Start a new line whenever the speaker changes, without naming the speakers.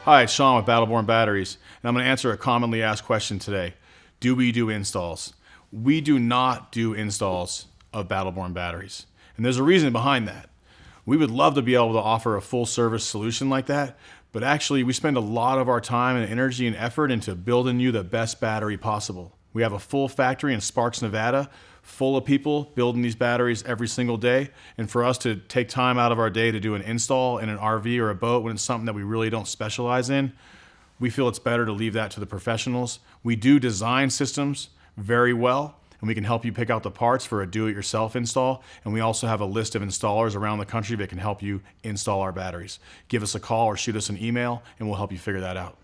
Hi, it's Sean with Battleborn Batteries, and I'm going to answer a commonly asked question today. Do we do installs? We do not do installs of Battleborn batteries, and there's a reason behind that. We would love to be able to offer a full service solution like that, but actually we spend a lot of our time and energy and effort into building you the best battery possible. We have a full factory in Sparks, Nevada, full of people building these batteries every single day. And for us to take time out of our day to do an install in an RV or a boat when it's something that we really don't specialize in, we feel it's better to leave that to the professionals. We do design systems very well, and we can help you pick out the parts for a do-it-yourself install. And we also have a list of installers around the country that can help you install our batteries. Give us a call or shoot us an email, and we'll help you figure that out.